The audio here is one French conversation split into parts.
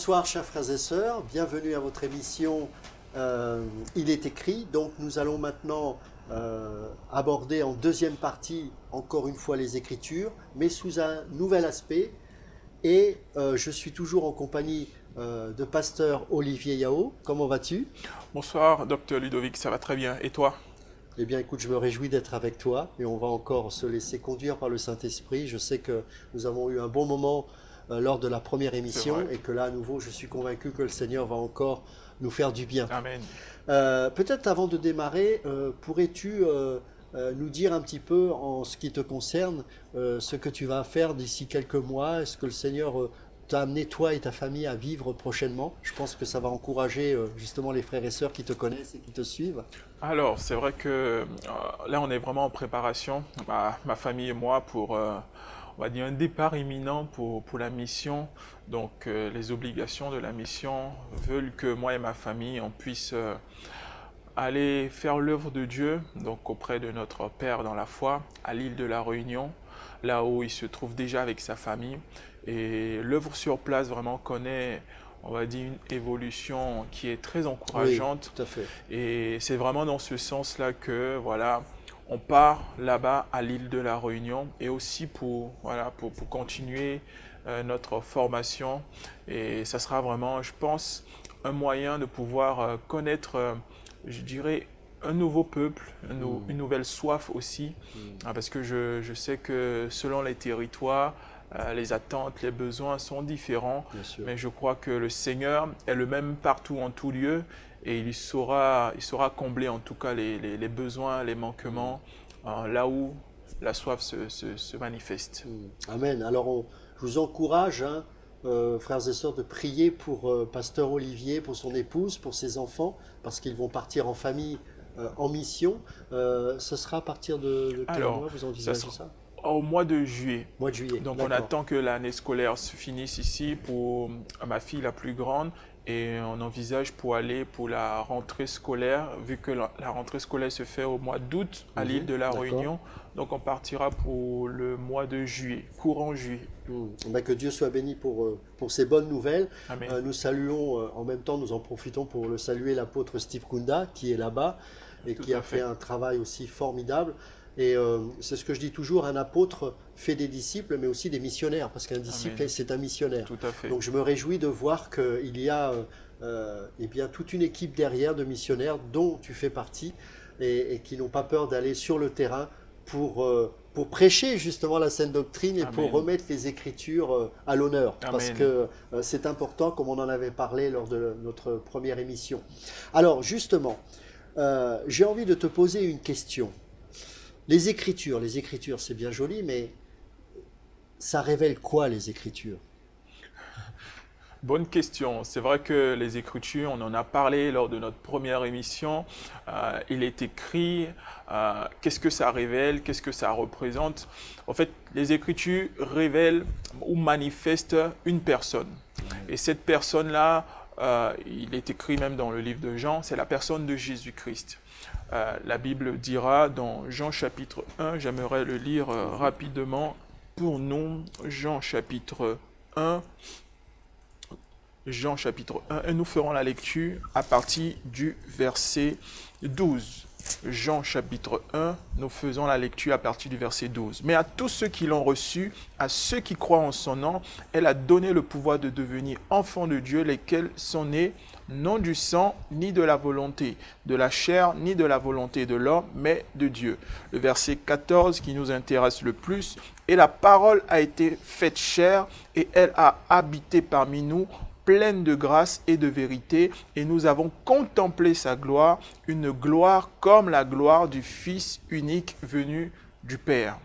Bonsoir chers frères et sœurs, bienvenue à votre émission Il est écrit. Donc nous allons maintenant aborder en deuxième partie encore une fois les Écritures, mais sous un nouvel aspect. Et je suis toujours en compagnie de pasteur Olivier Yao. Comment vas-tu? Bonsoir, docteur Ludovic, ça va très bien. Et toi? Eh bien écoute, je me réjouis d'être avec toi et on va encore se laisser conduire par le Saint-Esprit. Je sais que nous avons eu un bon moment lors de la première C'est émission vrai. et que là à nouveau je suis convaincu que le Seigneur va encore nous faire du bien. Amen. Peut-être avant de démarrer, pourrais-tu nous dire un petit peu en ce qui te concerne ce que tu vas faire d'ici quelques mois? Est-ce que le Seigneur t'a amené toi et ta famille à vivre prochainement? Je pense que ça va encourager justement les frères et sœurs qui te connaissent et qui te suivent. Alors, c'est vrai que là, on est vraiment en préparation, ma famille et moi, pour, on va dire, un départ imminent pour la mission. Donc, les obligations de la mission veulent que moi et ma famille, on puisse aller faire l'œuvre de Dieu, donc auprès de notre Père dans la foi, à l'île de la Réunion, là où il se trouve déjà avec sa famille. Et l'œuvre sur place vraiment connaît, on va dire, une évolution qui est très Oui, encourageante. tout à fait. Et c'est vraiment dans ce sens-là que, voilà, on part là-bas à l'île de la Réunion et aussi pour, voilà, pour continuer notre formation. Et ça sera vraiment, je pense, un moyen de pouvoir connaître, je dirais, un nouveau peuple, une nouvelle soif aussi, parce que je sais que selon les territoires, les attentes, les besoins sont différents, Bien sûr. mais je crois que le Seigneur est le même partout, en tout lieu, et il saura combler en tout cas les besoins, les manquements, là où la soif se manifeste. Amen. Alors, je vous encourage, hein, frères et sœurs, de prier pour Pasteur Olivier, pour son épouse, pour ses enfants, parce qu'ils vont partir en famille, en mission. Ce sera à partir de quel Alors, mois vous ça envisagez sera ça? au mois de juillet. Mois de juillet. Donc on D'accord. attend que l'année scolaire se finisse ici pour ma fille la plus grande et on envisage pour aller pour la rentrée scolaire, vu que la rentrée scolaire se fait au mois d'août à l'île de la D'accord. Réunion. Donc on partira pour le mois de juillet, courant juillet. Ben, que Dieu soit béni pour ces bonnes nouvelles. Amen. Nous saluons, en même temps, nous en profitons pour le saluer, l'apôtre Steve Kunda, qui est là-bas et Tout qui à a fait fait. un travail aussi formidable. Et c'est ce que je dis toujours, un apôtre fait des disciples, mais aussi des missionnaires, parce qu'un disciple, Amen. c'est un missionnaire. Tout à fait. Donc je me réjouis de voir qu'il y a eh bien, toute une équipe derrière de missionnaires dont tu fais partie et qui n'ont pas peur d'aller sur le terrain pour prêcher justement la saine doctrine et pour Amen. remettre les Écritures à l'honneur. Parce Amen. que c'est important, comme on en avait parlé lors de notre première émission. Alors justement, j'ai envie de te poser une question. Les Écritures, c'est bien joli, mais ça révèle quoi les Écritures? Bonne question. C'est vrai que les Écritures, on en a parlé lors de notre première émission. Il est écrit, qu'est-ce que ça révèle, qu'est-ce que ça représente. En fait, les Écritures révèlent ou manifestent une personne. Et cette personne-là, il est écrit même dans le livre de Jean, c'est la personne de Jésus-Christ. La Bible dira dans Jean chapitre 1, j'aimerais le lire rapidement pour nous, Jean chapitre 1. Jean chapitre 1 et nous ferons la lecture à partir du verset 12. Jean chapitre 1, nous faisons la lecture à partir du verset 12. Mais à tous ceux qui l'ont reçu, à ceux qui croient en son nom, elle a donné le pouvoir de devenir enfants de Dieu, lesquels sont nés non du sang, ni de la volonté de la chair, ni de la volonté de l'homme, mais de Dieu. Le verset 14 qui nous intéresse le plus. Et la parole a été faite chair, et elle a habité parmi nous, pleine de grâce et de vérité, et nous avons contemplé sa gloire, une gloire comme la gloire du Fils unique venu du Père.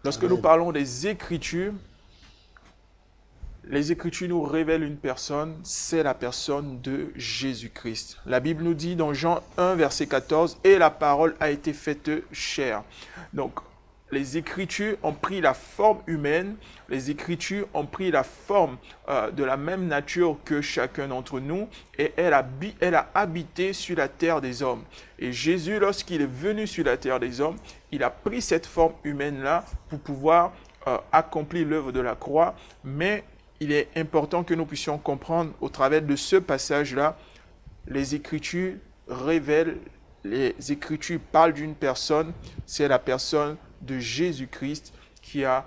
Lorsque Amen. nous parlons des Écritures, les Écritures nous révèlent une personne, c'est la personne de Jésus-Christ. La Bible nous dit dans Jean 1, verset 14, « Et la parole a été faite chair ». Donc, les Écritures ont pris la forme humaine, les Écritures ont pris la forme de la même nature que chacun d'entre nous et elle a habité sur la terre des hommes. Et Jésus, lorsqu'il est venu sur la terre des hommes, il a pris cette forme humaine-là pour pouvoir accomplir l'œuvre de la croix, mais il est important que nous puissions comprendre au travers de ce passage-là, les Écritures révèlent, les Écritures parlent d'une personne, c'est la personne de Jésus-Christ qui a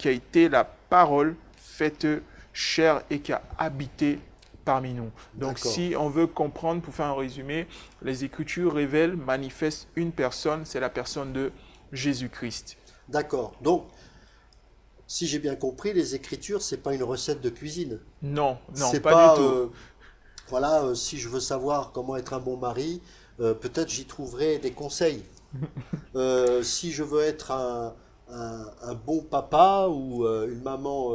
été la parole faite chair et qui a habité parmi nous. Donc si on veut comprendre, pour faire un résumé, les Écritures révèlent, manifestent une personne, c'est la personne de Jésus-Christ. D'accord. Donc, si j'ai bien compris, les Écritures, c'est pas une recette de cuisine. Non, C'est pas du tout. Voilà, si je veux savoir comment être un bon mari, peut-être j'y trouverai des conseils. Si je veux être un bon papa ou une maman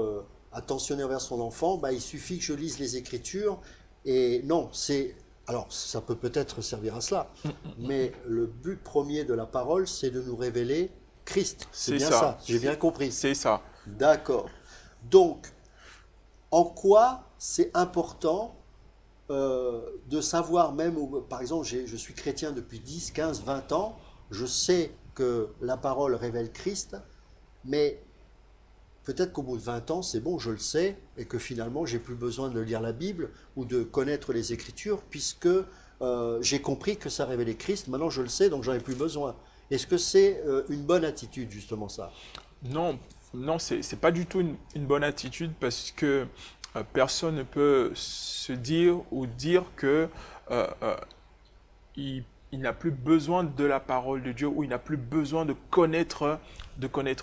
attentionnée envers son enfant, bah, il suffit que je lise les Écritures. Et non, alors, ça peut peut-être servir à cela, mais le but premier de la parole, c'est de nous révéler Christ. C'est bien ça, j'ai bien compris. C'est ça. D'accord. Donc, en quoi c'est important de savoir même, par exemple, je suis chrétien depuis 10, 15, 20 ans, je sais que la parole révèle Christ, mais peut-être qu'au bout de 20 ans, c'est bon, je le sais, et que finalement, j'ai plus besoin de lire la Bible ou de connaître les Écritures, puisque j'ai compris que ça révélait Christ, maintenant je le sais, donc j'en ai plus besoin. Est-ce que c'est une bonne attitude, justement, ça? Non, c'est pas du tout une bonne attitude parce que personne ne peut se dire ou dire que il n'a plus besoin de la parole de Dieu ou il n'a plus besoin de connaître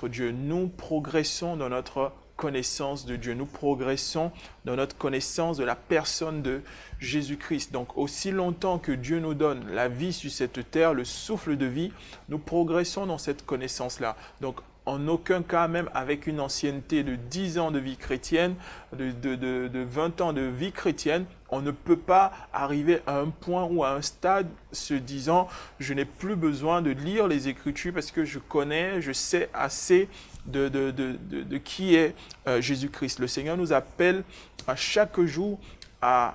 Dieu. Nous progressons dans notre connaissance de Dieu. Nous progressons dans notre connaissance de la personne de Jésus-Christ. Donc, aussi longtemps que Dieu nous donne la vie sur cette terre, le souffle de vie, nous progressons dans cette connaissance-là. Donc, en aucun cas, même avec une ancienneté de 10 ans de vie chrétienne, de 20 ans de vie chrétienne, on ne peut pas arriver à un point ou à un stade se disant « je n'ai plus besoin de lire les Écritures parce que je connais, je sais assez de qui est Jésus-Christ ». Le Seigneur nous appelle à chaque jour à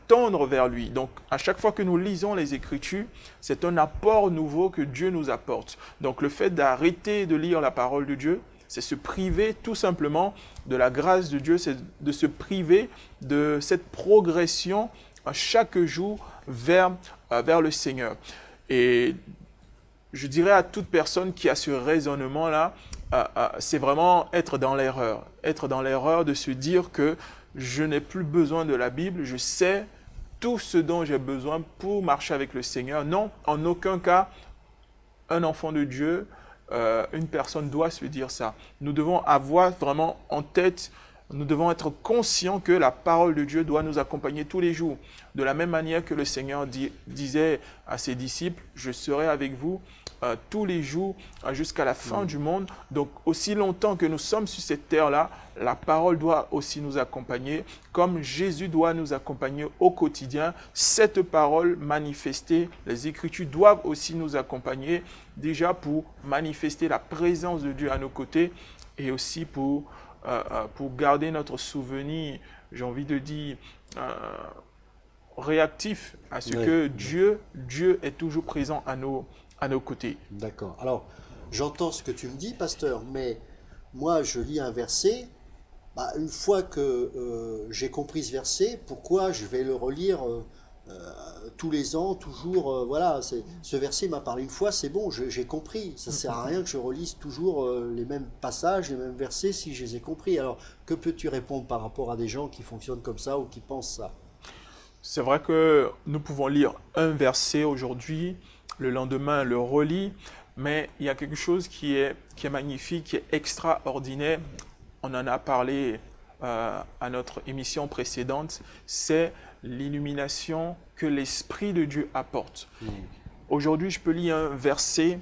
tendre vers lui. Donc, à chaque fois que nous lisons les Écritures, c'est un apport nouveau que Dieu nous apporte. Donc, le fait d'arrêter de lire la parole de Dieu, c'est se priver tout simplement de la grâce de Dieu, c'est de se priver de cette progression chaque jour vers le Seigneur. Et je dirais à toute personne qui a ce raisonnement-là, c'est vraiment être dans l'erreur. Être dans l'erreur de se dire que je n'ai plus besoin de la Bible, je sais tout ce dont j'ai besoin pour marcher avec le Seigneur. Non, en aucun cas, un enfant de Dieu, une personne doit se dire ça. Nous devons avoir vraiment en tête, nous devons être conscients que la parole de Dieu doit nous accompagner tous les jours. De la même manière que le Seigneur disait à ses disciples, je serai avec vous tous les jours jusqu'à la fin du monde. Donc, aussi longtemps que nous sommes sur cette terre-là, la parole doit aussi nous accompagner, comme Jésus doit nous accompagner au quotidien. Cette parole manifestée, les Écritures doivent aussi nous accompagner, déjà pour manifester la présence de Dieu à nos côtés et aussi pour garder notre souvenir, j'ai envie de dire, réactif à ce que Dieu est toujours présent à nos côtés. D'accord. Alors, j'entends ce que tu me dis, pasteur, mais moi, je lis un verset. Une fois que j'ai compris ce verset, pourquoi je vais le relire tous les ans, toujours voilà, ce verset m'a parlé une fois, c'est bon, j'ai compris. Ça ne sert à rien que je relise toujours les mêmes passages, les mêmes versets si je les ai compris. Alors, que peux-tu répondre par rapport à des gens qui fonctionnent comme ça ou qui pensent ça? C'est vrai que nous pouvons lire un verset aujourd'hui, le lendemain le relit, mais il y a quelque chose qui est magnifique, qui est extraordinaire. On en a parlé à notre émission précédente, c'est l'illumination que l'Esprit de Dieu apporte. Aujourd'hui, je peux lire un verset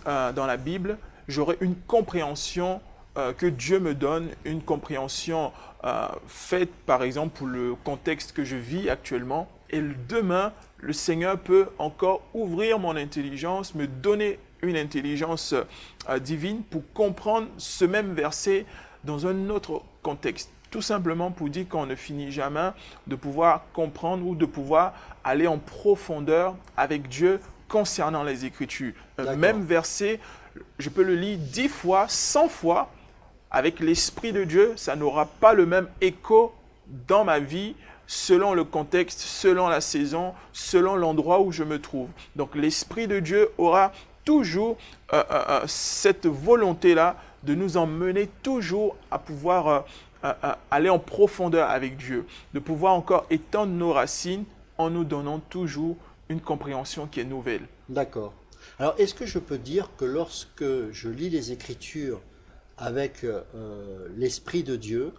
dans la Bible, j'aurai une compréhension que Dieu me donne, une compréhension faite par exemple pour le contexte que je vis actuellement. Et demain, le Seigneur peut encore ouvrir mon intelligence, me donner une intelligence divine pour comprendre ce même verset dans un autre contexte. Tout simplement pour dire qu'on ne finit jamais de pouvoir comprendre ou de pouvoir aller en profondeur avec Dieu concernant les Écritures. Un même verset, je peux le lire 10 fois, 100 fois, avec l'Esprit de Dieu, ça n'aura pas le même écho dans ma vie selon le contexte, selon la saison, selon l'endroit où je me trouve. Donc l'Esprit de Dieu aura toujours cette volonté-là de nous emmener toujours à pouvoir aller en profondeur avec Dieu, de pouvoir encore étendre nos racines en nous donnant toujours une compréhension qui est nouvelle. D'accord. Alors, est-ce que je peux dire que lorsque je lis les Écritures avec l'Esprit de Dieu,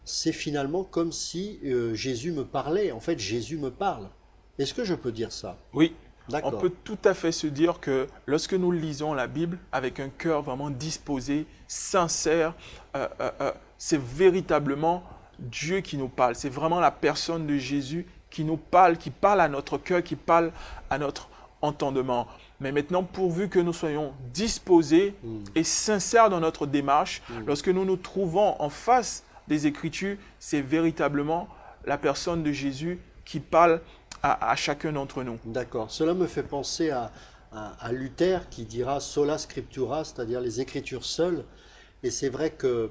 c'est finalement comme si Jésus me parlait. En fait, Jésus me parle. Est-ce que je peux dire ça? Oui, on D'accord. peut tout à fait se dire que lorsque nous lisons la Bible avec un cœur vraiment disposé, sincère, c'est véritablement Dieu qui nous parle. C'est vraiment la personne de Jésus qui nous parle, qui parle à notre cœur, qui parle à notre entendement. Mais maintenant, pourvu que nous soyons disposés et sincères dans notre démarche, lorsque nous nous trouvons en face des Écritures, c'est véritablement la personne de Jésus qui parle à chacun d'entre nous. D'accord. Cela me fait penser à Luther qui dira sola scriptura, c'est-à-dire les Écritures seules. Et c'est vrai que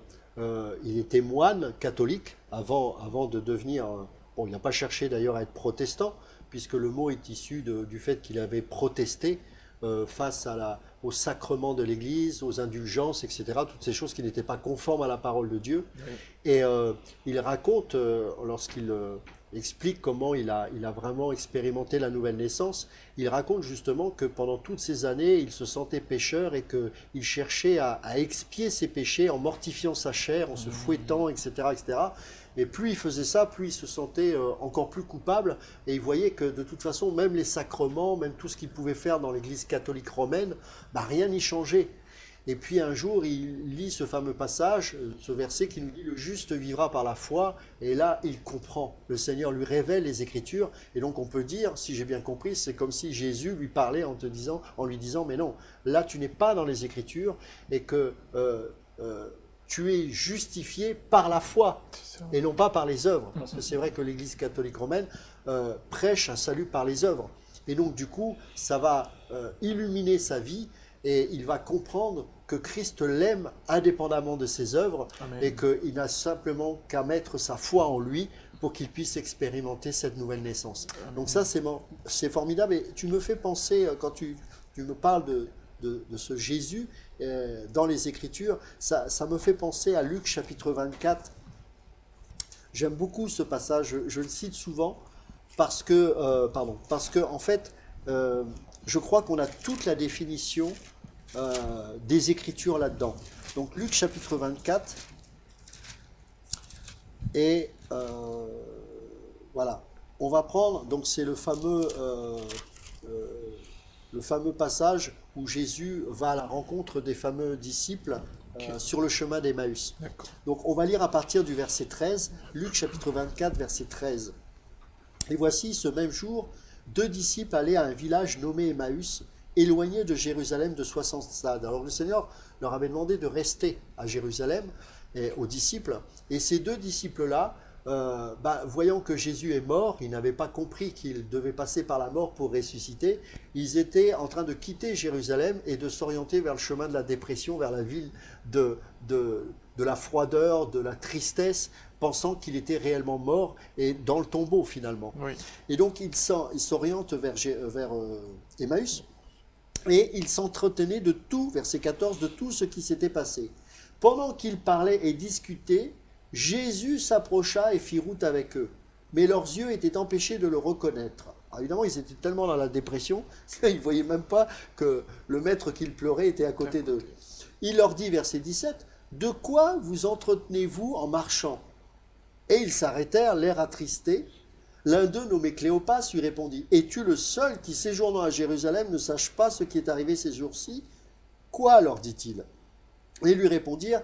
il était moine catholique avant de devenir... Bon, il n'a pas cherché d'ailleurs à être protestant, puisque le mot est issu du fait qu'il avait protesté face au sacrement de l'Église, aux indulgences, etc. Toutes ces choses qui n'étaient pas conformes à la parole de Dieu. Oui. Et il raconte, lorsqu'il explique comment il a vraiment expérimenté la nouvelle naissance, il raconte justement que pendant toutes ces années, il se sentait pécheur et qu'il cherchait à expier ses péchés en mortifiant sa chair, en se fouettant, etc., etc. Et plus il faisait ça, plus il se sentait encore plus coupable. Et il voyait que de toute façon, même les sacrements, même tout ce qu'il pouvait faire dans l'église catholique romaine, rien n'y changeait. Et puis un jour, il lit ce fameux passage, ce verset qui nous dit « Le juste vivra par la foi ». Et là, il comprend. Le Seigneur lui révèle les Écritures. Et donc on peut dire, si j'ai bien compris, c'est comme si Jésus lui parlait en lui disant « Mais non, là tu n'es pas dans les Écritures et que... tu es justifié par la foi et non pas par les œuvres. Parce que c'est vrai que l'Église catholique romaine prêche un salut par les œuvres. Et donc du coup, ça va illuminer sa vie et il va comprendre que Christ l'aime indépendamment de ses œuvres. Amen. Et qu'il n'a simplement qu'à mettre sa foi en lui pour qu'il puisse expérimenter cette nouvelle naissance. Amen. Donc ça, c'est formidable. Et tu me fais penser, quand tu me parles de ce Jésus dans les Écritures, ça me fait penser à Luc chapitre 24. J'aime beaucoup ce passage, je le cite souvent parce que en fait, je crois qu'on a toute la définition des Écritures là-dedans. Donc Luc chapitre 24, et voilà, on va prendre, donc c'est le fameux passage où Jésus va à la rencontre des fameux disciples sur le chemin d'Emmaüs. Donc on va lire à partir du verset 13, Luc chapitre 24, verset 13. Et voici, ce même jour, 2 disciples allaient à un village nommé Emmaüs, éloigné de Jérusalem de 60 stades. Alors le Seigneur leur avait demandé de rester à Jérusalem, aux disciples, et ces 2 disciples-là, voyant que Jésus est mort, ils n'avaient pas compris qu'il devait passer par la mort pour ressusciter. Ils étaient en train de quitter Jérusalem et de s'orienter vers le chemin de la dépression, vers la ville de la froideur, de la tristesse, pensant qu'il était réellement mort et dans le tombeau finalement. Oui. Et donc ils s'orientent vers Emmaüs et ils s'entretenaient de tout, verset 14, de tout ce qui s'était passé. Pendant qu'ils parlaient et discutaient, Jésus s'approcha et fit route avec eux, mais leurs yeux étaient empêchés de le reconnaître. Alors évidemment, ils étaient tellement dans la dépression qu'ils ne voyaient même pas que le maître qu'ils pleuraient était à côté d'eux. Il leur dit, verset 17, « De quoi vous entretenez-vous en marchant ?» Et ils s'arrêtèrent, l'air attristé. L'un d'eux, nommé Cléopas, lui répondit, « Es-tu le seul qui, séjournant à Jérusalem, ne sache pas ce qui est arrivé ces jours-ci ?»« Quoi ?» leur dit-il. Et ils lui répondirent,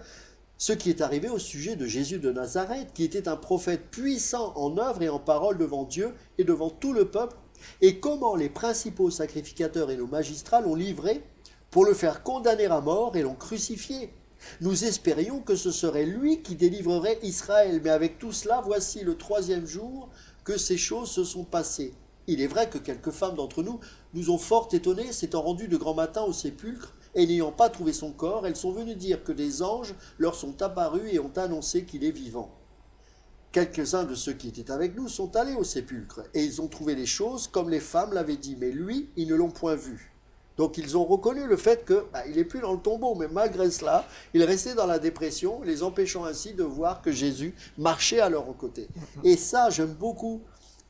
ce qui est arrivé au sujet de Jésus de Nazareth, qui était un prophète puissant en œuvre et en parole devant Dieu et devant tout le peuple, et comment les principaux sacrificateurs et nos magistrats l'ont livré pour le faire condamner à mort et l'ont crucifié. Nous espérions que ce serait lui qui délivrerait Israël, mais avec tout cela, voici le 3e jour que ces choses se sont passées. Il est vrai que quelques femmes d'entre nous nous ont fort étonnés, s'étant rendues de grand matin au sépulcre, Et n'ayant pas trouvé son corps, elles sont venues dire que des anges leur sont apparus et ont annoncé qu'il est vivant. Quelques-uns de ceux qui étaient avec nous sont allés au sépulcre, et ils ont trouvé les choses comme les femmes l'avaient dit, mais lui, ils ne l'ont point vu. Donc ils ont reconnu le fait qu'il n'est plus dans le tombeau, mais malgré cela, il restait dans la dépression, les empêchant ainsi de voir que Jésus marchait à leur côté. Et ça, j'aime beaucoup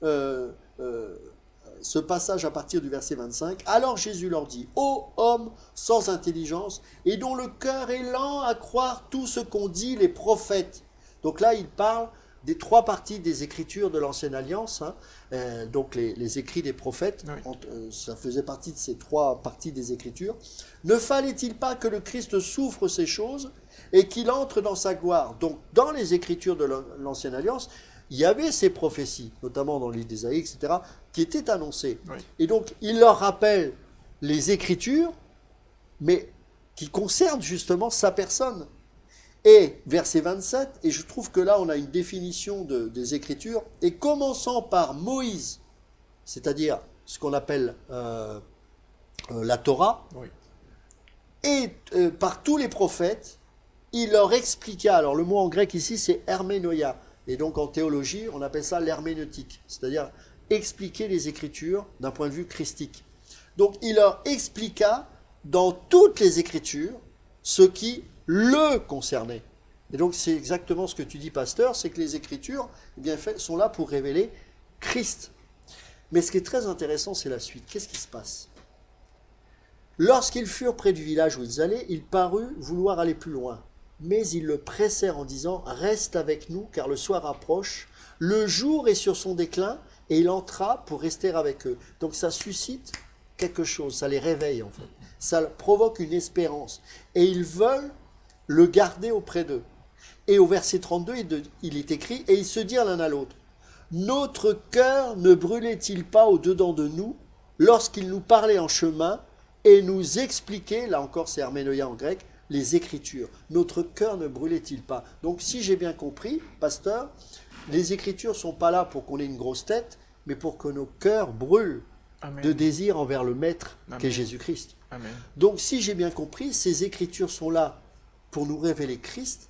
ce passage à partir du verset 25. Alors Jésus leur dit, ô homme sans intelligence, et dont le cœur est lent à croire tout ce qu'ont dit les prophètes. Donc là, il parle des trois parties des Écritures de l'Ancienne Alliance, donc les écrits des prophètes, oui. Ça faisait partie de ces trois parties des Écritures. Ne fallait-il pas que le Christ souffre ces choses et qu'il entre dans sa gloire? Donc dans les Écritures de l'Ancienne Alliance, il y avait ces prophéties, notamment dans le livre d'Ésaïe, etc., qui étaient annoncées. Oui. Et donc il leur rappelle les Écritures, mais qui concernent justement sa personne. Et verset 27, et je trouve que là on a une définition des Écritures, et commençant par Moïse, c'est-à-dire ce qu'on appelle la Torah, oui. Et par tous les prophètes, il leur expliqua, alors le mot en grec ici c'est herménoia, et donc en théologie on appelle ça l'herméneutique, c'est-à-dire expliquer les Écritures d'un point de vue christique. Donc il leur expliqua dans toutes les Écritures ce qui le concernait. Et donc c'est exactement ce que tu dis, pasteur, c'est que les Écritures eh bien, sont là pour révéler Christ. Mais ce qui est très intéressant, c'est la suite. Qu'est-ce qui se passe? Lorsqu'ils furent près du village où ils allaient, il parut vouloir aller plus loin. Mais ils le pressèrent en disant, reste avec nous, car le soir approche, le jour est sur son déclin, et il entra pour rester avec eux. Donc ça suscite quelque chose, ça les réveille en fait. Ça provoque une espérance. Et ils veulent le garder auprès d'eux. Et au verset 32, il est écrit, et ils se dirent l'un à l'autre, notre cœur ne brûlait-il pas au-dedans de nous lorsqu'il nous parlait en chemin et nous expliquait, là encore c'est herménoia en grec, les Écritures. Notre cœur ne brûlait-il pas? Donc si j'ai bien compris, pasteur, les Écritures ne sont pas là pour qu'on ait une grosse tête, mais pour que nos cœurs brûlent. Amen. De désir envers le Maître qu'est Jésus-Christ. Donc si j'ai bien compris, ces Écritures sont là pour nous révéler Christ,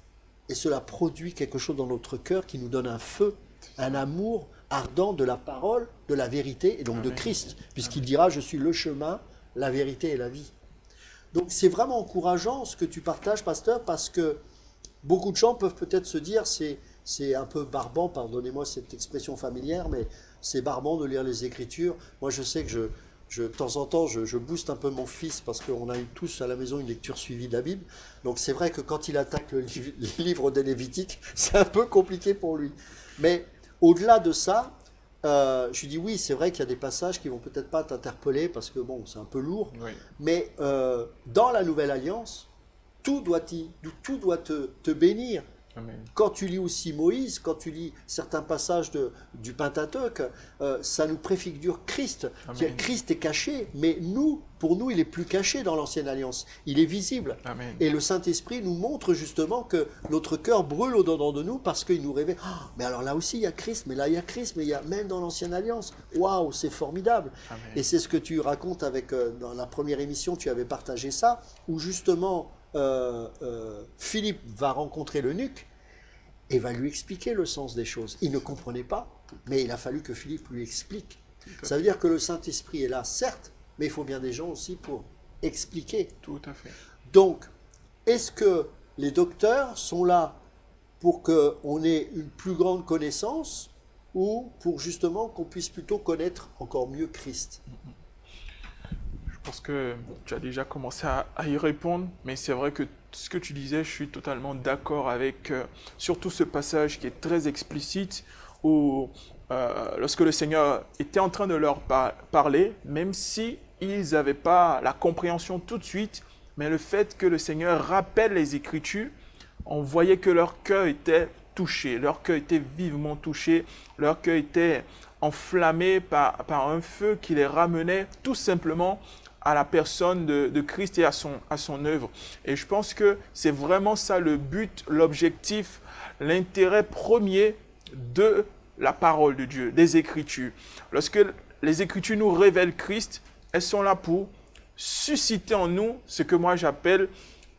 et cela produit quelque chose dans notre cœur qui nous donne un feu, un amour ardent de la parole, de la vérité, et donc Amen. De Christ, puisqu'il dira « Je suis le chemin, la vérité et la vie ». Donc c'est vraiment encourageant ce que tu partages, pasteur, parce que beaucoup de gens peuvent peut-être se dire c'est un peu barbant, pardonnez-moi cette expression familière, mais c'est barbant de lire les Écritures. Moi je sais que de temps en temps, je booste un peu mon fils parce qu'on a eu tous à la maison une lecture suivie de la Bible. Donc c'est vrai que quand il attaque le livre des Lévitiques, c'est un peu compliqué pour lui. Mais au-delà de ça, je lui dis oui, c'est vrai qu'il y a des passages qui vont peut-être pas t'interpeller parce que bon, c'est un peu lourd. Oui. Mais dans la Nouvelle Alliance, tout doit te bénir. Amen. Quand tu lis aussi Moïse, quand tu lis certains passages du Pentateuque, ça nous préfigure Christ. Christ est caché, mais pour nous, il est plus caché dans l'Ancienne Alliance. Il est visible. Amen. Et le Saint-Esprit nous montre justement que notre cœur brûle au-dedans de nous parce qu'il nous révèle. Oh, mais alors là aussi, il y a Christ, mais là, il y a Christ, mais il y a même dans l'Ancienne Alliance. Waouh, c'est formidable. Amen. Et c'est ce que tu racontes avec, dans la première émission, tu avais partagé ça, où justement, Philippe va rencontrer l'eunuque et va lui expliquer le sens des choses. Il ne comprenait pas, mais il a fallu que Philippe lui explique. Ça veut dire que le Saint-Esprit est là, certes, mais il faut bien des gens aussi pour expliquer. Tout à fait. Donc, est-ce que les docteurs sont là pour qu'on ait une plus grande connaissance ou pour justement qu'on puisse plutôt connaître encore mieux Christ? Je pense que tu as déjà commencé à y répondre, mais c'est vrai que ce que tu disais, je suis totalement d'accord avec surtout ce passage qui est très explicite où lorsque le Seigneur était en train de leur parler, même si ils n'avaient pas la compréhension tout de suite, mais le fait que le Seigneur rappelle les Écritures, on voyait que leur cœur était touché, leur cœur était vivement touché, leur cœur était enflammé par un feu qui les ramenait tout simplement à la personne de Christ et à son œuvre. Et je pense que c'est vraiment ça le but, l'objectif, l'intérêt premier de la parole de Dieu, des Écritures. Lorsque les Écritures nous révèlent Christ, elles sont là pour susciter en nous ce que moi j'appelle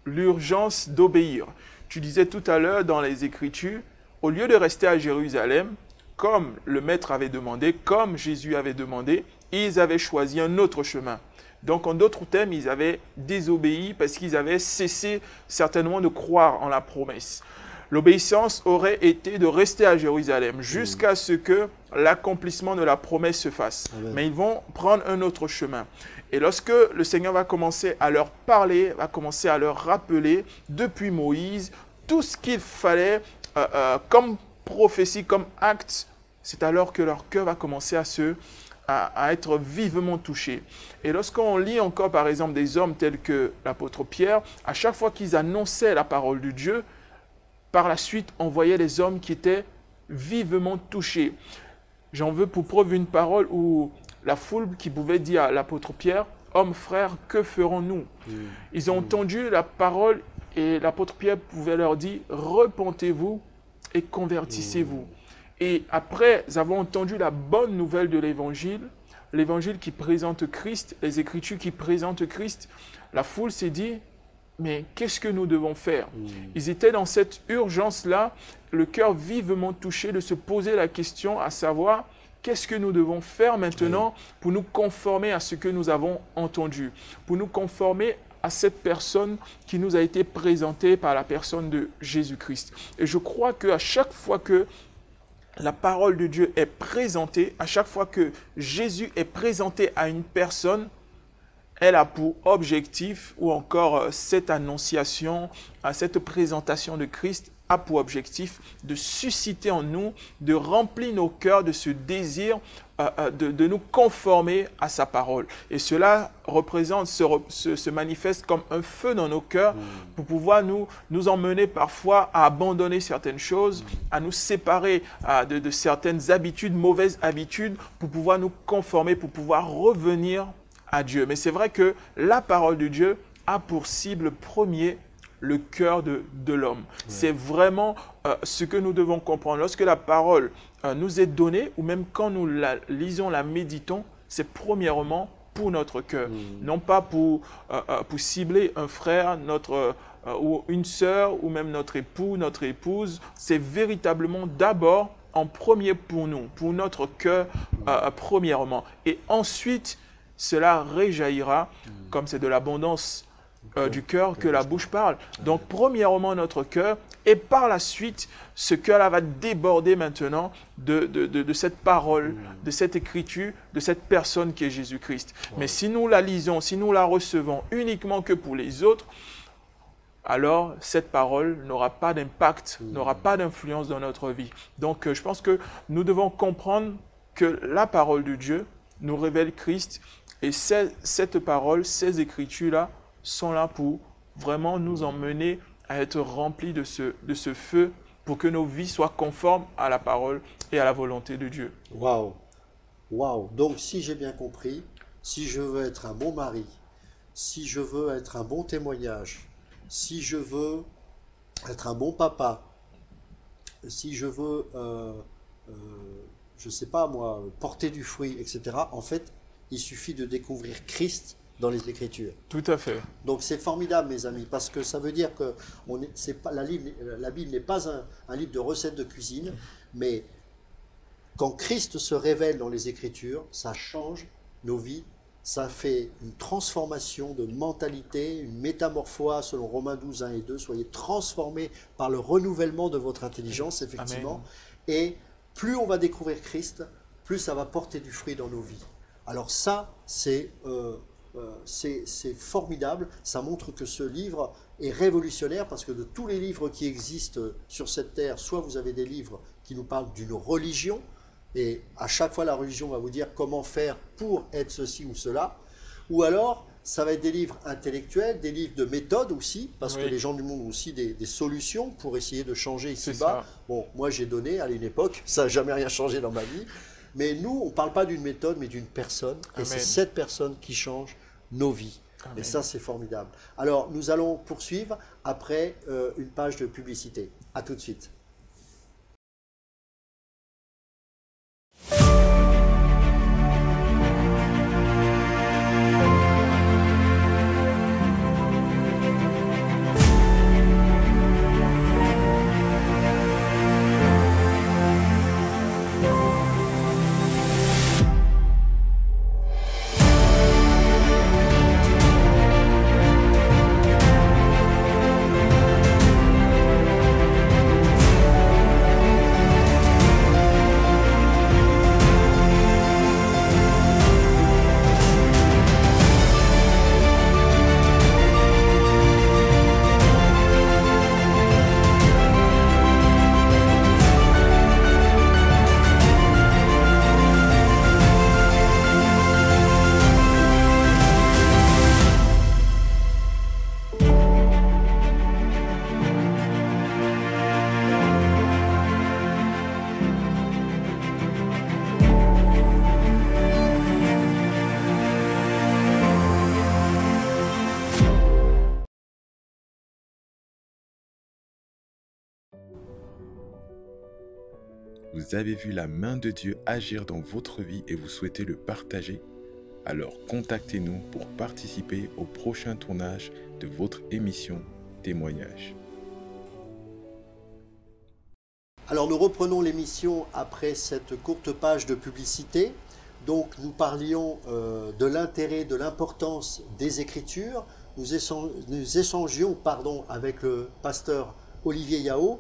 l'urgence d'obéir. Tu disais tout à l'heure dans les Écritures, au lieu de rester à Jérusalem, comme le Maître avait demandé, comme Jésus avait demandé, ils avaient choisi un autre chemin. Donc, en d'autres termes, ils avaient désobéi parce qu'ils avaient cessé certainement de croire en la promesse. L'obéissance aurait été de rester à Jérusalem jusqu'à ce que l'accomplissement de la promesse se fasse. Amen. Mais ils vont prendre un autre chemin. Et lorsque le Seigneur va commencer à leur parler, va commencer à leur rappeler depuis Moïse tout ce qu'il fallait comme prophétie, comme acte, c'est alors que leur cœur va commencer à être vivement touché. Et lorsqu'on lit encore par exemple des hommes tels que l'apôtre Pierre, à chaque fois qu'ils annonçaient la parole de Dieu, par la suite, on voyait les hommes qui étaient vivement touchés. J'en veux pour preuve une parole où la foule qui pouvait dire à l'apôtre Pierre, « Hommes, frères, que ferons-nous » Ils ont entendu la parole et l'apôtre Pierre pouvait leur dire, « Repentez-vous et convertissez-vous. » Et après avoir entendu la bonne nouvelle de l'évangile qui présente Christ, les Écritures qui présentent Christ, la foule s'est dit, mais qu'est-ce que nous devons faire? Ils étaient dans cette urgence-là, le cœur vivement touché de se poser la question à savoir, qu'est-ce que nous devons faire maintenant pour nous conformer à ce que nous avons entendu, pour nous conformer à cette personne qui nous a été présentée par la personne de Jésus-Christ. Et je crois qu'à chaque fois que la parole de Dieu est présentée, à chaque fois que Jésus est présenté à une personne, elle a pour objectif, ou encore cette annonciation, cette présentation de Christ a pour objectif de susciter en nous, de remplir nos cœurs de ce désir de nous conformer à sa parole. Et cela représente, se manifeste comme un feu dans nos cœurs pour pouvoir nous emmener parfois à abandonner certaines choses, à nous séparer de certaines habitudes, mauvaises habitudes, pour pouvoir nous conformer, pour pouvoir revenir à Dieu. Mais c'est vrai que la parole de Dieu a pour cible premier le cœur de l'homme. C'est vraiment ce que nous devons comprendre. Lorsque la parole nous est donnée, ou même quand nous la lisons, la méditons, c'est premièrement pour notre cœur. Non pas pour cibler un frère, ou une sœur, ou même notre époux, notre épouse. C'est véritablement d'abord en premier pour nous, pour notre cœur premièrement. Et ensuite, cela réjaillira, comme c'est de l'abondance du cœur que la bouche parle. Donc, premièrement, notre cœur, et par la suite, ce cœur-là va déborder maintenant de cette parole, de cette écriture, de cette personne qui est Jésus-Christ. Mais si nous la lisons, si nous la recevons uniquement que pour les autres, alors cette parole n'aura pas d'impact, n'aura pas d'influence dans notre vie. Donc, je pense que nous devons comprendre que la parole de Dieu nous révèle Christ, et cette parole, ces écritures-là, sont là pour vraiment nous emmener à être remplis de ce feu pour que nos vies soient conformes à la parole et à la volonté de Dieu. Waouh! Waouh! Donc, si j'ai bien compris, si je veux être un bon mari, si je veux être un bon témoignage, si je veux être un bon papa, si je veux, je ne sais pas moi, porter du fruit, etc., en fait, il suffit de découvrir Christ dans les Écritures. Tout à fait. Donc c'est formidable, mes amis, parce que ça veut dire que la Bible n'est pas un livre de recettes de cuisine, mais quand Christ se révèle dans les Écritures, ça change nos vies, ça fait une transformation de mentalité, une métamorphose selon Romains 12, 1 et 2. Soyez transformés par le renouvellement de votre intelligence, effectivement. Amen. Et plus on va découvrir Christ, plus ça va porter du fruit dans nos vies. Alors ça, c'est formidable. Ça montre que ce livre est révolutionnaire, parce que de tous les livres qui existent sur cette terre, soit vous avez des livres qui nous parlent d'une religion, et à chaque fois la religion va vous dire comment faire pour être ceci ou cela, ou alors ça va être des livres intellectuels, des livres de méthode aussi, parce que les gens du monde ont aussi des solutions pour essayer de changer ici-bas. Bon, moi j'ai donné à une époque, ça n'a jamais rien changé dans ma vie. Mais nous, on ne parle pas d'une méthode, mais d'une personne. Et c'est cette personne qui change nos vies. Amen. Et ça, c'est formidable. Alors, nous allons poursuivre après une page de publicité. À tout de suite. vous avez vu la main de Dieu agir dans votre vie et vous souhaitez le partager, alors contactez-nous pour participer au prochain tournage de votre émission Témoignage. Alors nous reprenons l'émission après cette courte page de publicité. Donc nous parlions de l'intérêt, de l'importance des Écritures. Nous échangions avec le pasteur Olivier Yao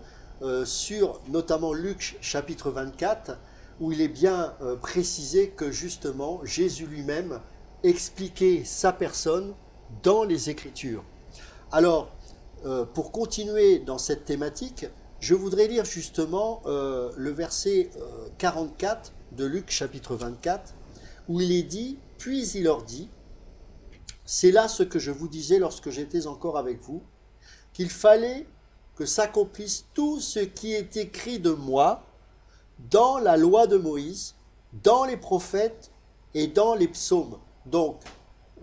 sur notamment Luc chapitre 24, où il est bien précisé que justement Jésus lui-même expliquait sa personne dans les Écritures. Alors, pour continuer dans cette thématique, je voudrais lire justement le verset 44 de Luc chapitre 24, où il est dit « Puis il leur dit, c'est là ce que je vous disais lorsque j'étais encore avec vous, qu'il fallait que s'accomplisse tout ce qui est écrit de moi dans la loi de Moïse, dans les prophètes et dans les psaumes. » Donc,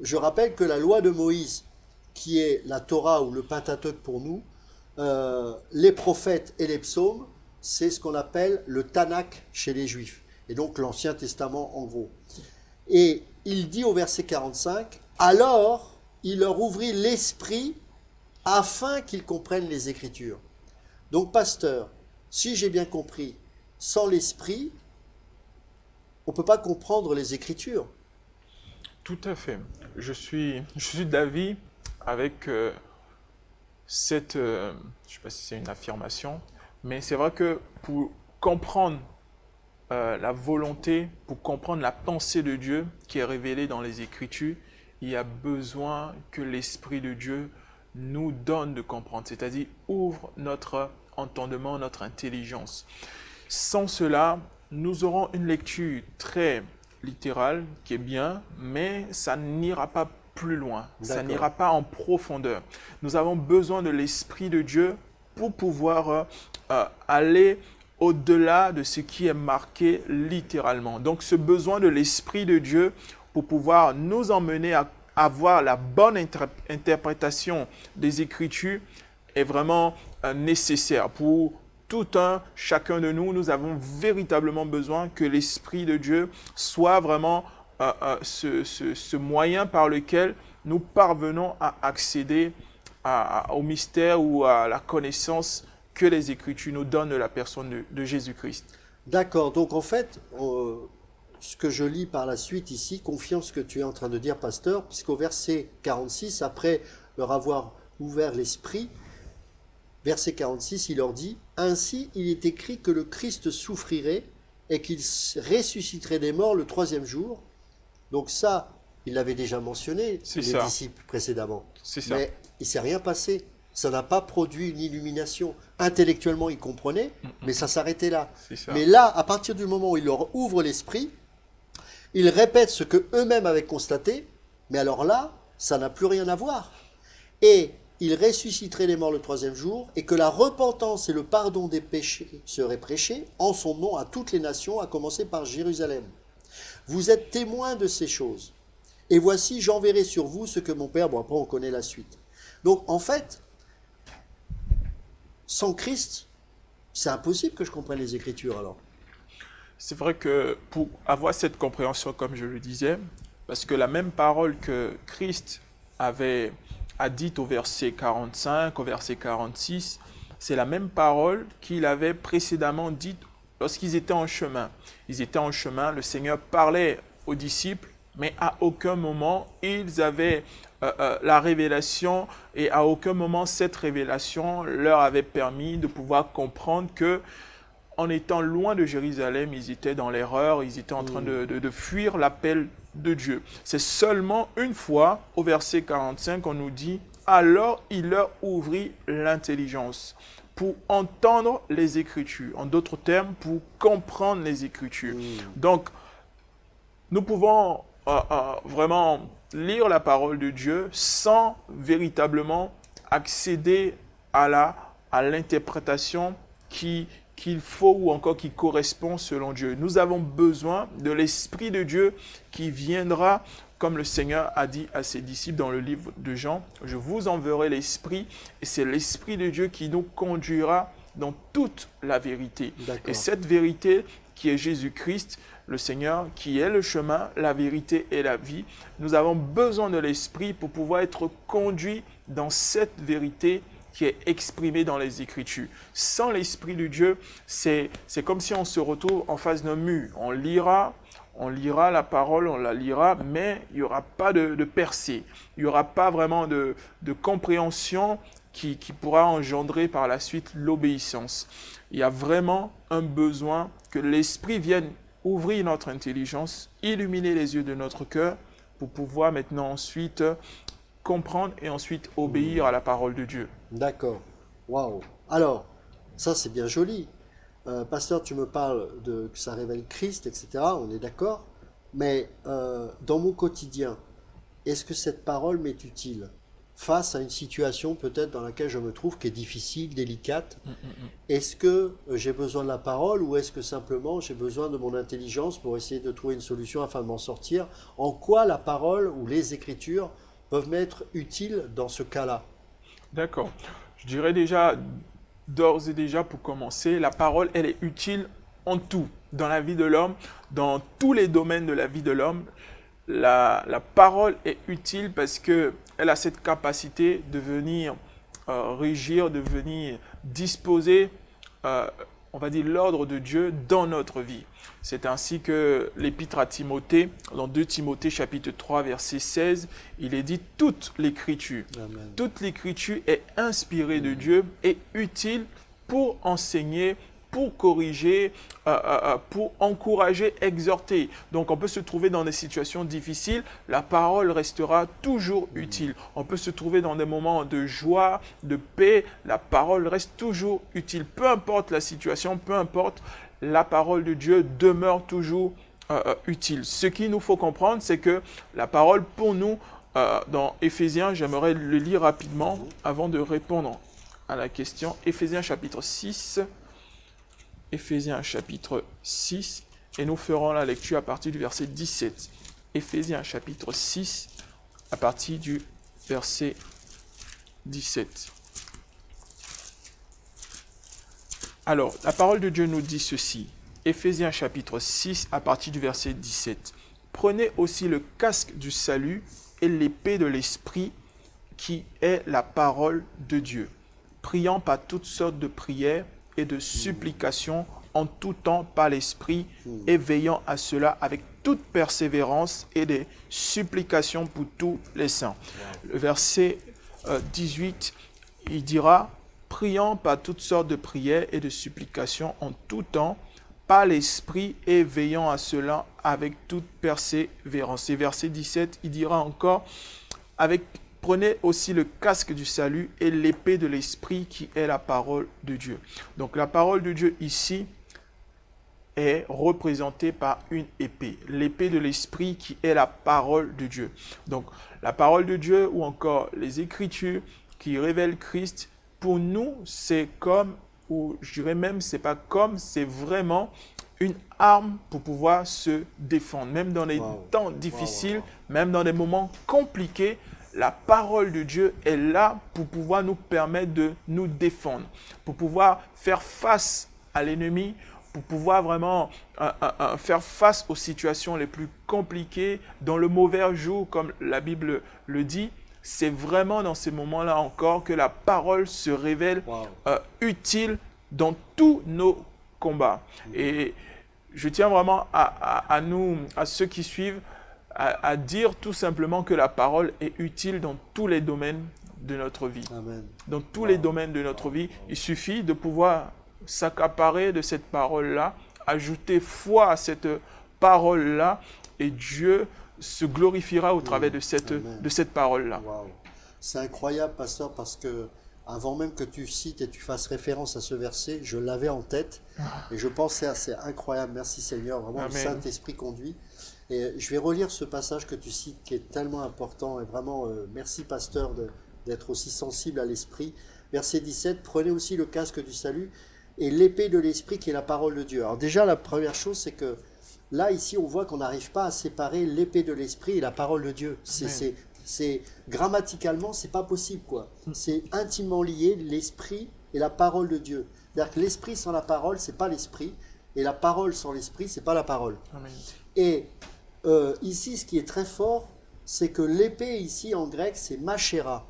je rappelle que la loi de Moïse, qui est la Torah ou le Pentateuque pour nous, les prophètes et les psaumes, c'est ce qu'on appelle le Tanakh chez les Juifs. Et donc l'Ancien Testament en gros. Et il dit au verset 45, « Alors il leur ouvrit l'esprit afin qu'ils comprennent les Écritures. » Donc pasteur, si j'ai bien compris, sans l'esprit, on ne peut pas comprendre les Écritures. Tout à fait. Je suis d'avis avec cette, je ne sais pas si c'est une affirmation, mais c'est vrai que pour comprendre la volonté, pour comprendre la pensée de Dieu qui est révélée dans les Écritures, il y a besoin que l'Esprit de Dieu nous donne de comprendre, c'est-à-dire ouvre notre entendement, notre intelligence. Sans cela, nous aurons une lecture très littérale qui est bien, mais ça n'ira pas plus loin, ça n'ira pas en profondeur. Nous avons besoin de l'Esprit de Dieu pour pouvoir aller au-delà de ce qui est marqué littéralement. Donc ce besoin de l'Esprit de Dieu pour pouvoir nous emmener à avoir la bonne interprétation des Écritures est vraiment nécessaire. Pour tout chacun de nous, nous avons véritablement besoin que l'Esprit de Dieu soit vraiment ce moyen par lequel nous parvenons à accéder au mystère ou à la connaissance que les Écritures nous donnent de la personne de Jésus-Christ. D'accord, donc en fait, ce que je lis par la suite ici confirme ce que tu es en train de dire, pasteur, puisqu'au verset 46, après leur avoir ouvert l'esprit, verset 46, il leur dit « Ainsi il est écrit que le Christ souffrirait et qu'il ressusciterait des morts le troisième jour. » Donc ça, il l'avait déjà mentionné, les disciples précédemment. Mais il ne s'est rien passé. Ça n'a pas produit une illumination. Intellectuellement, ils comprenaient, mais ça s'arrêtait là. Mais là, à partir du moment où il leur ouvre l'esprit, ils répètent ce qu'eux-mêmes avaient constaté, mais alors là, ça n'a plus rien à voir. Et il ressusciterait les morts le troisième jour, et que la repentance et le pardon des péchés seraient prêchés en son nom à toutes les nations, à commencer par Jérusalem. Vous êtes témoins de ces choses. Et voici, j'enverrai sur vous ce que mon Père... Bon, après, on connaît la suite. Donc, en fait, sans Christ, c'est impossible que je comprenne les Écritures, alors. C'est vrai que pour avoir cette compréhension, comme je le disais, parce que la même parole que Christ a dite au verset 45, au verset 46, c'est la même parole qu'il avait précédemment dite lorsqu'ils étaient en chemin. Ils étaient en chemin, le Seigneur parlait aux disciples, mais à aucun moment ils avaient la révélation, et à aucun moment cette révélation leur avait permis de pouvoir comprendre que, en étant loin de Jérusalem, ils étaient dans l'erreur, ils étaient en train de fuir l'appel de Dieu. C'est seulement une fois, au verset 45, on nous dit « Alors il leur ouvrit l'intelligence » pour entendre les Écritures. En d'autres termes, pour comprendre les Écritures. Donc, nous pouvons vraiment lire la parole de Dieu sans véritablement accéder à l'interprétation qu'il faut ou encore qui correspond selon Dieu. Nous avons besoin de l'Esprit de Dieu qui viendra, comme le Seigneur a dit à ses disciples dans le livre de Jean, « Je vous enverrai l'Esprit » et c'est l'Esprit de Dieu qui nous conduira dans toute la vérité. D'accord. Et cette vérité qui est Jésus-Christ, le Seigneur, qui est le chemin, la vérité et la vie, nous avons besoin de l'Esprit pour pouvoir être conduits dans cette vérité qui est exprimée dans les Écritures. Sans l'Esprit de Dieu, c'est comme si on se retrouve en face d'un mur. On lira la parole, on la lira, mais il n'y aura pas de percée. Il n'y aura pas vraiment de compréhension qui pourra engendrer par la suite l'obéissance. Il y a vraiment un besoin que l'Esprit vienne ouvrir notre intelligence, illuminer les yeux de notre cœur pour pouvoir maintenant ensuite comprendre et ensuite obéir à la parole de Dieu. D'accord. Waouh. Alors, ça c'est bien joli. Pasteur, tu me parles que ça révèle Christ, etc. On est d'accord. Mais dans mon quotidien, est-ce que cette parole m'est utile face à une situation peut-être dans laquelle je me trouve qui est difficile, délicate? Est-ce que j'ai besoin de la parole ou est-ce que simplement j'ai besoin de mon intelligence pour essayer de trouver une solution afin de m'en sortir? En quoi la parole ou les Écritures peuvent m'être utiles dans ce cas-là? D'accord. Je dirais déjà, d'ores et déjà pour commencer, la parole, elle est utile en tout, dans la vie de l'homme, dans tous les domaines de la vie de l'homme. La parole est utile parce qu'elle a cette capacité de venir régir, de venir disposer, on va dire, l'ordre de Dieu dans notre vie. C'est ainsi que l'épître à Timothée, dans 2 Timothée chapitre 3 verset 16, il est dit « Toute l'Écriture ». Toute l'Écriture est inspirée de Dieu et utile pour enseigner, pour corriger, pour encourager, exhorter. Donc on peut se trouver dans des situations difficiles, la parole restera toujours utile. On peut se trouver dans des moments de joie, de paix, la parole reste toujours utile. Peu importe la situation, peu importe, la parole de Dieu demeure toujours utile. Ce qu'il nous faut comprendre, c'est que la parole pour nous, dans Éphésiens, j'aimerais le lire rapidement avant de répondre à la question. Éphésiens chapitre 6. Éphésiens chapitre 6, et nous ferons la lecture à partir du verset 17. Éphésiens chapitre 6, à partir du verset 17. Alors, la parole de Dieu nous dit ceci. Éphésiens chapitre 6, à partir du verset 17. Prenez aussi le casque du salut et l'épée de l'esprit qui est la parole de Dieu, priant par toutes sortes de prières et de supplications en tout temps par l'Esprit, et veillant à cela avec toute persévérance et des supplications pour tous les saints. Le verset 18, il dira « Priant par toutes sortes de prières et de supplications en tout temps par l'Esprit, et veillant à cela avec toute persévérance. » Et verset 17, il dira encore « Prenez aussi le casque du salut et l'épée de l'Esprit qui est la parole de Dieu. » Donc la parole de Dieu ici est représentée par une épée. L'épée de l'Esprit qui est la parole de Dieu. Donc la parole de Dieu ou encore les Écritures qui révèlent Christ, pour nous c'est comme, ou je dirais même c'est pas comme, c'est vraiment une arme pour pouvoir se défendre. Même dans les temps difficiles, même dans des moments compliqués, la parole de Dieu est là pour pouvoir nous permettre de nous défendre, pour pouvoir faire face à l'ennemi, pour pouvoir vraiment faire face aux situations les plus compliquées, dans le mauvais jour, comme la Bible le dit. C'est vraiment dans ces moments-là encore que la parole se révèle utile dans tous nos combats. Et je tiens vraiment à nous, à ceux qui suivent, à dire tout simplement que la parole est utile dans tous les domaines de notre vie. Amen. Dans tous les domaines de notre vie, il suffit de pouvoir s'accaparer de cette parole-là, ajouter foi à cette parole-là, et Dieu se glorifiera au travers de cette parole-là. Wow. C'est incroyable, pasteur, parce que avant même que tu cites et tu fasses référence à ce verset, je l'avais en tête et je pensais à c'est incroyable. Merci Seigneur, vraiment. Amen. Le Saint-Esprit conduit. Et je vais relire ce passage que tu cites qui est tellement important et vraiment merci pasteur d'être aussi sensible à l'Esprit. Verset 17, prenez aussi le casque du salut et l'épée de l'Esprit qui est la parole de Dieu. Alors déjà la première chose c'est que là ici on voit qu'on n'arrive pas à séparer l'épée de l'Esprit et la parole de Dieu. C'est grammaticalement c'est pas possible quoi. C'est intimement lié l'Esprit et la parole de Dieu. C'est-à-dire que l'esprit sans la parole, c'est pas l'esprit, et la parole sans l'esprit, c'est pas la parole. Amen. Et ici, ce qui est très fort, c'est que l'épée ici en grec, c'est machera.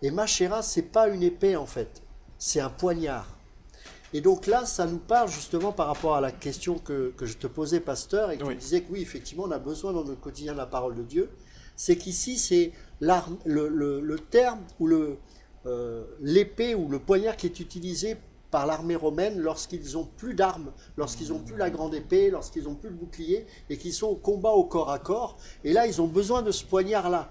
Et machera, c'est pas une épée en fait, c'est un poignard. Et donc là, ça nous parle justement par rapport à la question que je te posais, pasteur, et que tu disais que oui, effectivement, on a besoin dans notre quotidien de la parole de Dieu. C'est qu'ici, c'est le terme ou l'épée ou le poignard qui est utilisé par l'armée romaine lorsqu'ils n'ont plus d'armes, lorsqu'ils n'ont plus la grande épée, lorsqu'ils n'ont plus le bouclier et qu'ils sont au combat au corps à corps. Et là, ils ont besoin de ce poignard-là.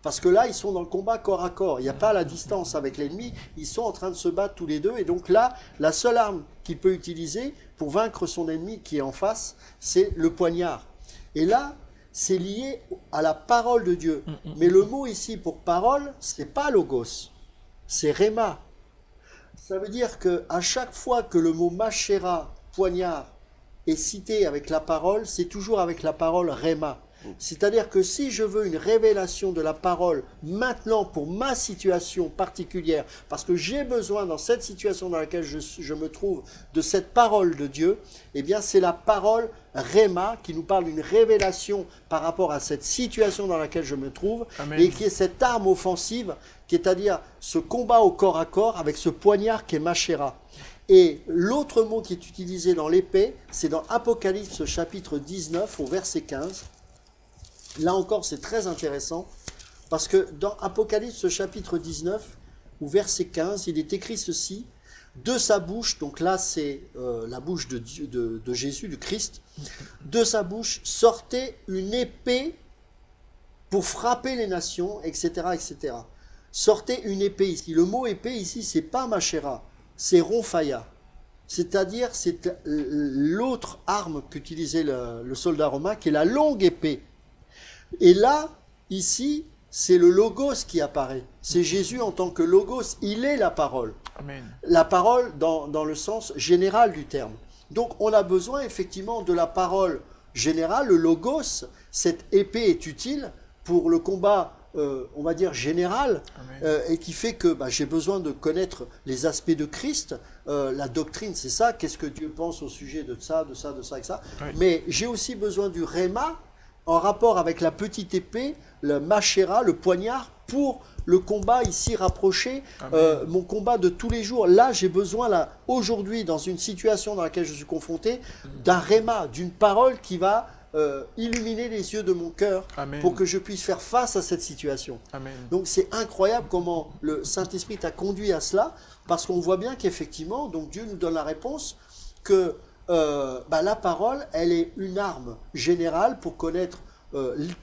Parce que là, ils sont dans le combat corps à corps. Il n'y a pas la distance avec l'ennemi. Ils sont en train de se battre tous les deux. Et donc là, la seule arme qu'il peut utiliser pour vaincre son ennemi qui est en face, c'est le poignard. Et là, c'est lié à la parole de Dieu. Mais le mot ici pour parole, ce n'est pas logos, c'est rhéma. Ça veut dire qu'à chaque fois que le mot machera, poignard, est cité avec la parole, c'est toujours avec la parole rhéma. C'est-à-dire que si je veux une révélation de la parole maintenant pour ma situation particulière, parce que j'ai besoin dans cette situation dans laquelle je me trouve de cette parole de Dieu, eh bien c'est la parole rhéma qui nous parle d'une révélation par rapport à cette situation dans laquelle je me trouve. Amen. Et qui est cette arme offensive, qui est à dire ce combat au corps à corps avec ce poignard qui est machera. Et l'autre mot qui est utilisé dans l'épée, c'est dans Apocalypse chapitre 19 au verset 15. Là encore, c'est très intéressant, parce que dans Apocalypse chapitre 19, au verset 15, il est écrit ceci, de sa bouche, donc là c'est la bouche de Jésus, du Christ, de sa bouche sortait une épée pour frapper les nations, etc., etc. Sortait une épée ici. Le mot épée ici, c'est pas machera, c'est ronphaya. C'est-à-dire, c'est l'autre arme qu'utilisait le soldat romain, qui est la longue épée. Et là, ici, c'est le logos qui apparaît. C'est Jésus en tant que logos. Il est la parole. Amen. La parole dans le sens général du terme. Donc, on a besoin effectivement de la parole générale, le logos. Cette épée est utile pour le combat, on va dire, général, et qui fait que j'ai besoin de connaître les aspects de Christ. La doctrine, c'est ça. Qu'est-ce que Dieu pense au sujet de ça, de ça, de ça, et ça. Oui. Mais j'ai aussi besoin du rhéma, en rapport avec la petite épée, le machera, le poignard, pour le combat ici rapproché, mon combat de tous les jours. Là, j'ai besoin, là, aujourd'hui, dans une situation dans laquelle je suis confronté, d'un rhéma, d'une parole qui va illuminer les yeux de mon cœur pour que je puisse faire face à cette situation. Amen. Donc, c'est incroyable comment le Saint-Esprit t'a conduit à cela, parce qu'on voit bien qu'effectivement, donc Dieu nous donne la réponse que la parole, elle est une arme générale pour connaître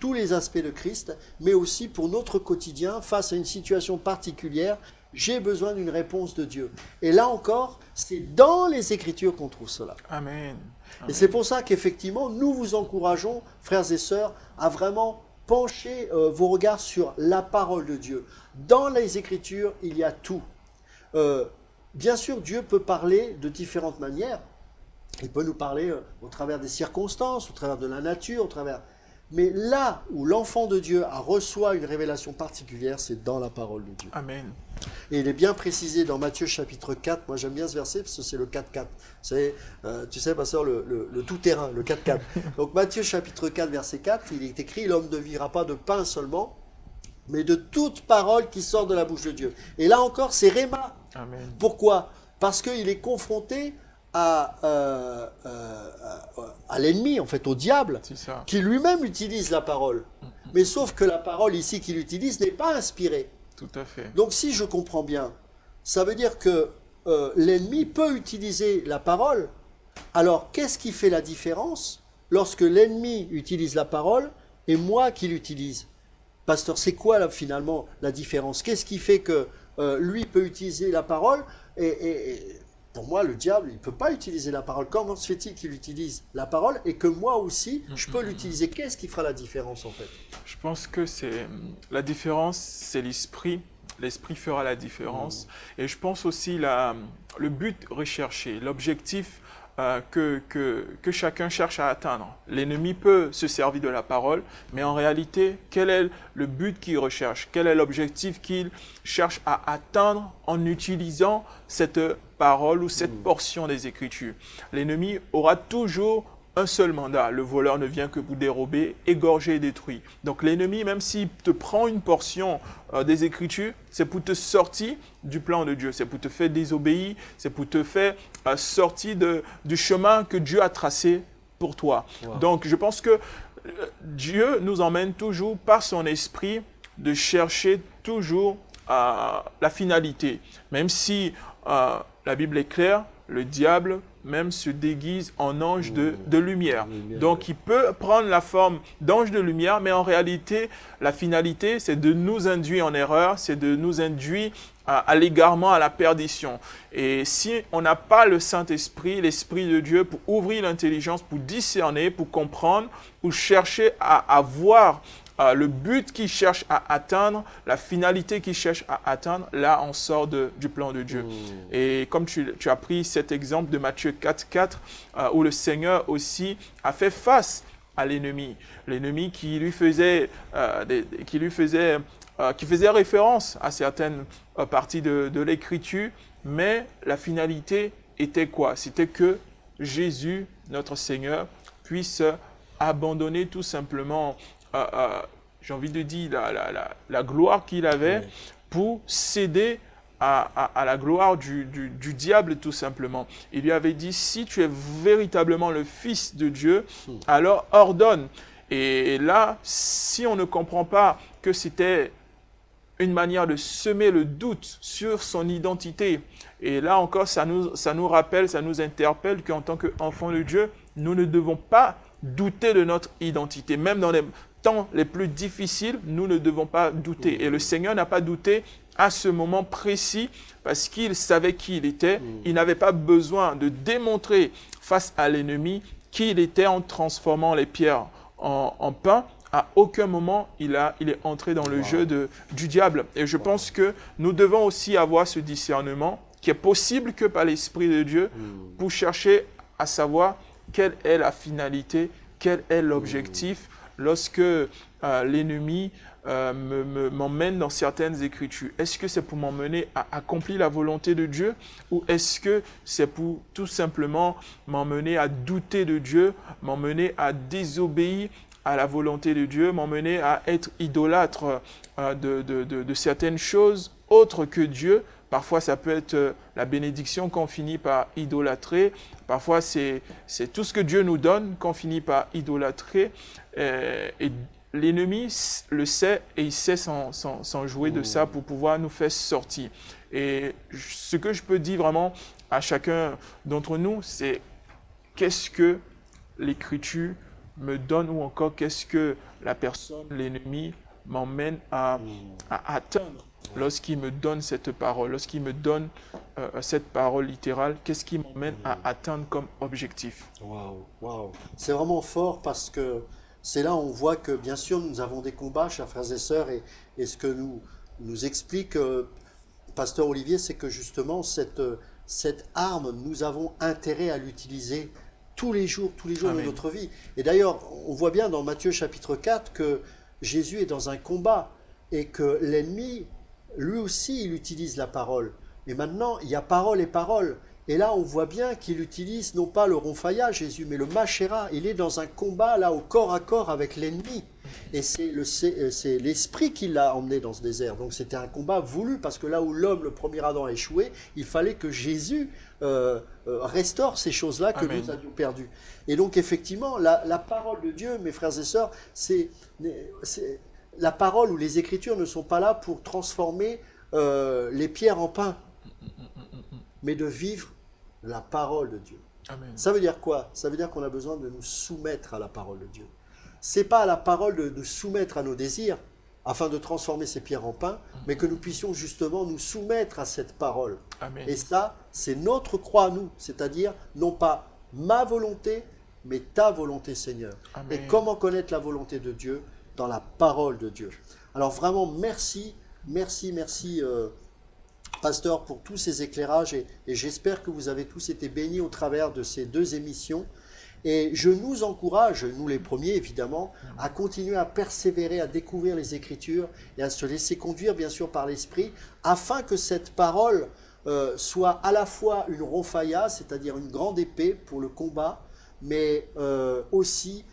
tous les aspects de Christ, mais aussi pour notre quotidien, face à une situation particulière, j'ai besoin d'une réponse de Dieu. Et là encore, c'est dans les Écritures qu'on trouve cela. Amen. Amen. Et c'est pour ça qu'effectivement, nous vous encourageons, frères et sœurs, à vraiment pencher vos regards sur la parole de Dieu. Dans les Écritures, il y a tout. Bien sûr, Dieu peut parler de différentes manières. Il peut nous parler au travers des circonstances, au travers de la nature, au travers... Mais là où l'enfant de Dieu reçoit une révélation particulière, c'est dans la parole de Dieu. Amen. Et il est bien précisé dans Matthieu chapitre 4, moi j'aime bien ce verset parce que c'est le 4-4. Tu sais, pasteur, le tout-terrain, le 4-4. Donc Matthieu chapitre 4, verset 4, il est écrit « L'homme ne vivra pas de pain seulement, mais de toute parole qui sort de la bouche de Dieu. » Et là encore, c'est rhéma. Amen. Pourquoi? Parce qu'il est confronté à l'ennemi, en fait, au diable, qui lui-même utilise la parole. Mais sauf que la parole ici qu'il utilise n'est pas inspirée. Tout à fait. Donc si je comprends bien, ça veut dire que l'ennemi peut utiliser la parole. Alors qu'est-ce qui fait la différence lorsque l'ennemi utilise la parole et moi qui l'utilise? Pasteur, c'est quoi là, finalement la différence? Qu'est-ce qui fait que lui peut utiliser la parole et pour moi, le diable, il ne peut pas utiliser la parole. Comment se fait-il qu'il utilise la parole et que moi aussi, je peux l'utiliser? Qu'est-ce qui fera la différence, en fait? Je pense que la différence, c'est l'esprit. L'esprit fera la différence. Et je pense aussi le but recherché, l'objectif que chacun cherche à atteindre. L'ennemi peut se servir de la parole, mais en réalité, quel est le but qu'il recherche? Quel est l'objectif qu'il cherche à atteindre en utilisant cette parole ou cette portion des Écritures? L'ennemi aura toujours un seul mandat. Le voleur ne vient que pour dérober, égorger et détruire. Donc l'ennemi, même s'il te prend une portion des Écritures, c'est pour te sortir du plan de Dieu. C'est pour te faire désobéir. C'est pour te faire sortir du chemin que Dieu a tracé pour toi. Wow. Donc je pense que Dieu nous emmène toujours par son esprit de chercher toujours la finalité. Même si la Bible est claire, le diable même se déguise en ange de lumière. Donc, il peut prendre la forme d'ange de lumière, mais en réalité, la finalité, c'est de nous induire en erreur, c'est de nous induire à l'égarement, à la perdition. Et si on n'a pas le Saint-Esprit, l'Esprit de Dieu, pour ouvrir l'intelligence, pour discerner, pour comprendre, pour chercher à voir le but qu'il cherche à atteindre, la finalité qu'il cherche à atteindre, là, on sort du plan de Dieu. Et comme tu as pris cet exemple de Matthieu 4,4, où le Seigneur aussi a fait face à l'ennemi. L'ennemi qui faisait référence à certaines parties de l'Écriture, mais la finalité était quoi? C'était que Jésus, notre Seigneur, puisse abandonner tout simplement j'ai envie de dire, la gloire qu'il avait pour céder à la gloire du diable, tout simplement. Il lui avait dit, si tu es véritablement le Fils de Dieu, alors ordonne. Et là, si on ne comprend pas que c'était une manière de semer le doute sur son identité, et là encore, ça nous rappelle, ça nous interpelle qu'en tant qu'enfants de Dieu, nous ne devons pas douter de notre identité. Même dans les temps les plus difficiles, nous ne devons pas douter. Et le Seigneur n'a pas douté à ce moment précis parce qu'il savait qui il était. Il n'avait pas besoin de démontrer face à l'ennemi qui il était en transformant les pierres en pain. À aucun moment, il est entré dans le jeu du diable. Et je pense que nous devons aussi avoir ce discernement qui est possible que par l'Esprit de Dieu pour chercher à savoir quelle est la finalité, quel est l'objectif lorsque l'ennemi m'emmène dans certaines Écritures. Est-ce que c'est pour m'emmener à accomplir la volonté de Dieu ou est-ce que c'est pour tout simplement m'emmener à douter de Dieu, m'emmener à désobéir à la volonté de Dieu, m'emmener à être idolâtre de certaines choses autres que Dieu? Parfois, ça peut être la bénédiction qu'on finit par idolâtrer. Parfois, c'est tout ce que Dieu nous donne qu'on finit par idolâtrer. Et l'ennemi le sait et il sait s'en jouer de ça pour pouvoir nous faire sortir. Et ce que je peux dire vraiment à chacun d'entre nous, c'est qu'est-ce que l'Écriture me donne ou encore qu'est-ce que la personne, l'ennemi, m'emmène à atteindre. Lorsqu'il me donne cette parole, lorsqu'il me donne cette parole littérale, qu'est-ce qui m'emmène à atteindre comme objectif? Waouh. C'est vraiment fort parce que c'est là où on voit que bien sûr nous avons des combats, chers frères et sœurs, et ce que nous explique Pasteur Olivier, c'est que justement cette arme, nous avons intérêt à l'utiliser tous les jours de notre vie. Et d'ailleurs, on voit bien dans Matthieu chapitre 4 que Jésus est dans un combat et que l'ennemi, lui aussi, il utilise la parole. Et maintenant, il y a parole et parole. Et là, on voit bien qu'il utilise non pas le ronfaillage, Jésus, mais le machera. Il est dans un combat, là, au corps à corps avec l'ennemi. Et c'est l'esprit qui l'a emmené dans ce désert. Donc c'était un combat voulu, parce que là où l'homme, le premier Adam, a échoué, il fallait que Jésus restaure ces choses-là que nous avions perdues. Et donc, effectivement, la parole de Dieu, mes frères et sœurs, la parole ou les Écritures ne sont pas là pour transformer les pierres en pain, mais de vivre la parole de Dieu. Amen. Ça veut dire quoi? Ça veut dire qu'on a besoin de nous soumettre à la parole de Dieu. Ce n'est pas à la parole de nous soumettre à nos désirs, afin de transformer ces pierres en pain, mais que nous puissions justement nous soumettre à cette parole. Amen. Et ça, c'est notre croix à nous, c'est-à-dire non pas ma volonté, mais ta volonté, Seigneur. Amen. Et comment connaître la volonté de Dieu? Dans la parole de Dieu. Alors vraiment, merci pasteur, pour tous ces éclairages et j'espère que vous avez tous été bénis au travers de ces 2 émissions. Et je nous encourage, nous les premiers évidemment, à continuer à persévérer, à découvrir les Écritures et à se laisser conduire bien sûr par l'Esprit, afin que cette parole soit à la fois une ronfaïa, c'est-à-dire une grande épée pour le combat, mais aussi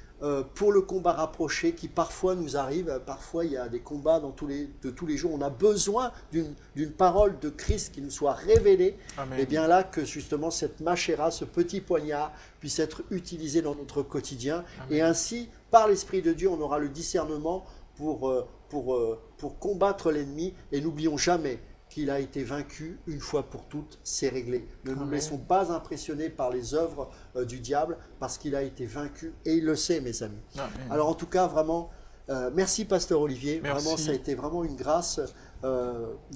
pour le combat rapproché qui parfois nous arrive. Parfois il y a des combats de tous les jours. On a besoin d'une parole de Christ qui nous soit révélée. Amen. Et bien là que justement cette machera, ce petit poignard, puisse être utilisé dans notre quotidien. Amen. Et ainsi, par l'Esprit de Dieu, on aura le discernement pour combattre l'ennemi. Et n'oublions jamais qu'il a été vaincu une fois pour toutes, c'est réglé. Ne nous laissons pas impressionner par les œuvres du diable, parce qu'il a été vaincu, et il le sait, mes amis. Amen. Alors en tout cas, vraiment, merci Pasteur Olivier. Merci. Vraiment, ça a été vraiment une grâce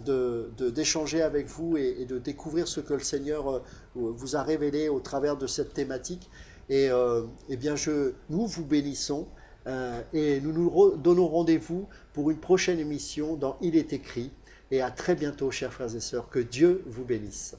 d'échanger avec vous et de découvrir ce que le Seigneur vous a révélé au travers de cette thématique. Et bien, nous vous bénissons et nous nous donnons rendez-vous pour une prochaine émission dans Il est écrit. Et à très bientôt, chers frères et sœurs. Que Dieu vous bénisse.